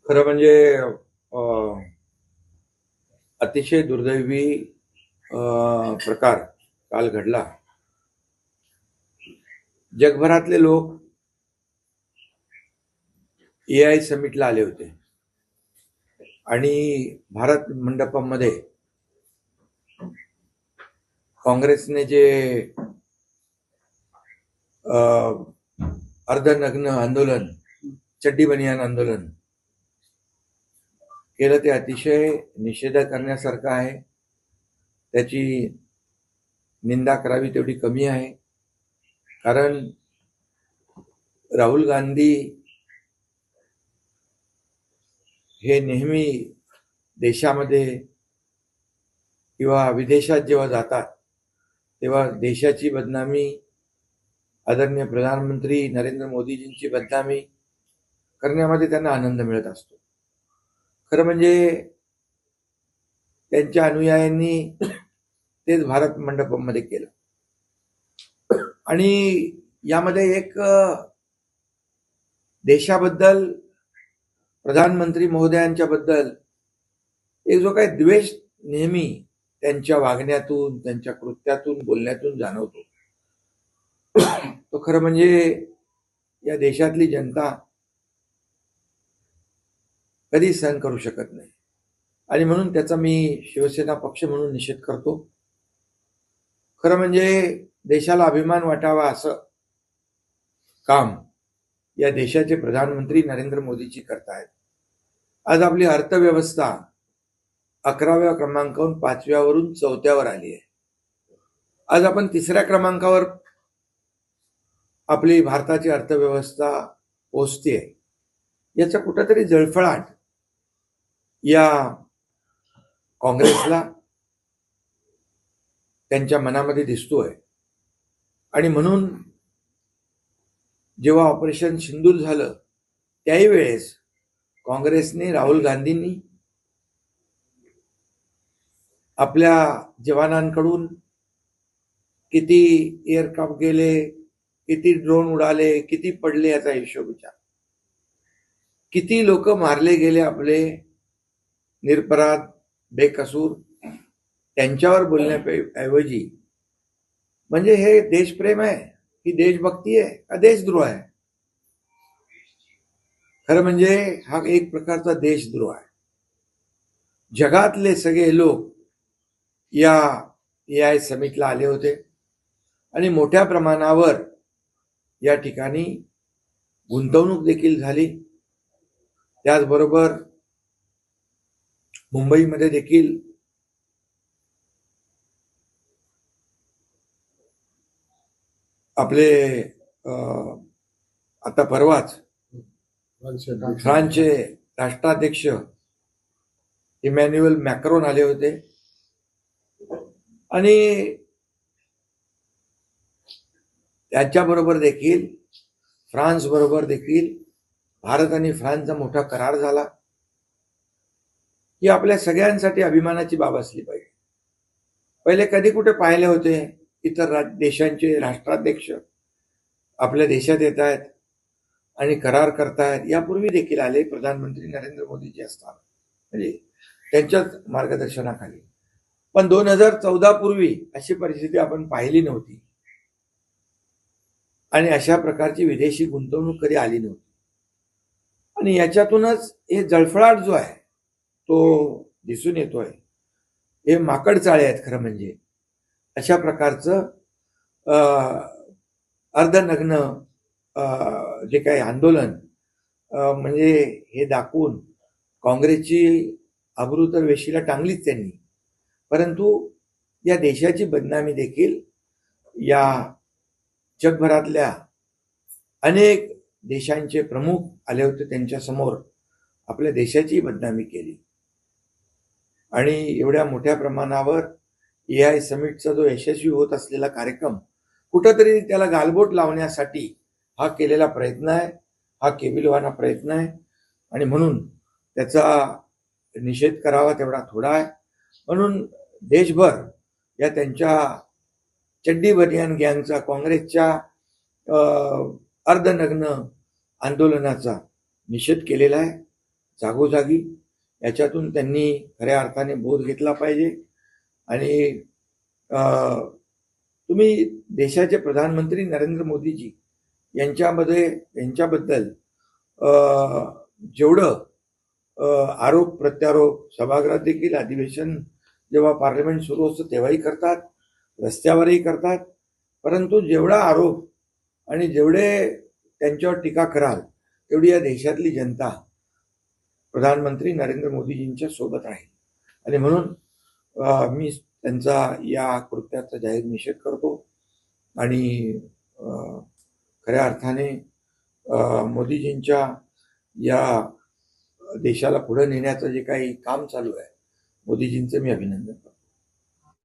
खरं म्हणजे अतिशय दुर्दैवी प्रकार काल घडला. जगभरातले लोक AI समिटला आले होते आणि भारत मंडपमध्ये काँग्रेसने जे अर्धनग्न आंदोलन, चड्डी बनियान आंदोलन केलं ते अतिशय निषेध करण्यासारखं आहे. त्याची निंदा करावी तेवढी कमी आहे. कारण राहुल गांधी हे नेहमी देशामध्ये किंवा विदेशात जेव्हा जातात तेव्हा देशाची बदनामी, आदरणीय प्रधानमंत्री नरेंद्र मोदीजींची बदनामी करण्यामध्ये त्यांना आनंद मिळत असतो. खरं म्हणजे त्यांच्या अनुयायांनी तेच भारत मंडपमध्ये केलं आणि यामध्ये एक देशाबद्दल, प्रधानमंत्री महोदयांच्या बद्दल एक जो काही द्वेष नेहमी त्यांच्या वागण्यातून, त्यांच्या कृत्यातून, बोलण्यातून जाणवतो, तो खरं म्हणजे या देशातली जनता कधी सहन करू शकत नाही. आणि म्हणून त्याचा मी शिवसेना पक्ष म्हणून निषेध करतो. खरं म्हणजे देशाला अभिमान वाटावा असं काम या देशाचे प्रधानमंत्री नरेंद्र मोदीजी करतायत. आज आपली अर्थव्यवस्था 11व्या क्रमांकावरून 5व्यावरून 4थ्यावर आली आहे. आज आपण 3ऱ्या क्रमांकावर आपली भारताची अर्थव्यवस्था पोहोचते. याचा कुठेतरी जळफळाट या काँग्रेसला त्यांच्या मनामध्ये दिसतोय. आणि म्हणून जेव्हा ऑपरेशन सिंदूर झालं त्याही वेळेस काँग्रेसने, राहुल गांधींनी आपल्या जवानांकडून किती एअरक्राफ्ट गेले, किती ड्रोन उडाले, किती पडले याचा हिशोब विचार, किती लोक मारले गेले आपले निरपराध, बेकसूर, त्यांच्यावर बोलण्याऐवजी म्हणजे हे देशप्रेम आहे, ही देशभक्ती आहे का देशद्रोह आहे? खरं म्हणजे हा एक प्रकारचा देशद्रोह आहे. जगातले सगळे लोक या AI समिटला आले होते आणि मोठ्या प्रमाणावर या ठिकाणी गुंतवणूक देखील झाली. त्याचबरोबर मुंबईमध्ये देखील आपले आता परवाच फ्रान्सचे राष्ट्राध्यक्ष इमॅन्युएल मॅक्रोन आले होते आणि त्याच्याबरोबर देखील फ्रान्स बरोबर देखील भारत आणि फ्रान्सचा मोठा करार झाला. ही आपल्या सगळ्यांसाठी अभिमानाची बाब असली पाहिजे. पहिले कधी कुठे पाहिले होते इतर देशांचे राष्ट्राध्यक्ष आपल्या देशात येत आहेत आणि करार करतायत? यापूर्वी देखील आले प्रधानमंत्री नरेंद्र मोदीजी असताना, म्हणजे त्यांच्याच मार्गदर्शनाखाली. पण 2014 पूर्वी अशी परिस्थिती आपण पाहिली नव्हती आणि अशा प्रकारची विदेशी गुंतवणूक कधी आली नव्हती. आणि याच्यातूनच हे जळफळाट जो आहे तो दिसून येतोय. हे माकड चाळे आहेत खरं म्हणजे. अशा प्रकारचं अर्धनग्न जे काही आंदोलन म्हणजे हे दाखवून काँग्रेसची अब्रू तर वेशीला टांगलीच त्यांनी, परंतु या देशाची बदनामी देखील या जगभरातल्या अनेक देशांचे प्रमुख आले होते त्यांच्या समोर, आपल्या देशाची बदनामी केली. आणि एवढ्या मोठ्या प्रमाणावर AI समिटचा जो यशस्वी होत असलेला कार्यक्रम कुठंतरी त्याला गालबोट लावण्यासाठी हा केलेला प्रयत्न आहे, हा केविलवाना प्रयत्न आहे. आणि म्हणून त्याचा निषेध करावा तेवढा थोडा आहे. म्हणून देशभर या त्यांच्या चड्डी बनियान गँगचा, काँग्रेसच्या अर्धनग्न आंदोलनाचा निषेध केलेला आहे. जागोजागी याच्यातून त्यांनी खऱ्या अर्थाने बोध घेतला पाहिजे. आणि तुम्ही देशाचे प्रधानमंत्री नरेंद्र मोदीजी यांच्याबद्दल जेवढं आरोप प्रत्यारोप सभागृहात देखील अधिवेशन जेव्हा पार्लमेंट सुरू असतं तेव्हाही करतात, रस्त्यावरही करतात, परंतु जेवढा आरोप आणि जेवढे त्यांच्यावर टीका कराल तेवढी या देशातली जनता प्रधानमंत्री नरेंद्र मोदीजींच्या सोबत राहील. आणि म्हणून मी त्यांचा या कृत्याचा जाहीर निषेध करतो. आणि खऱ्या अर्थाने मोदीजींच्या या देशाला पुढे नेण्याचं जे काही काम चालू आहे मोदीजींचं मी अभिनंदन करतो.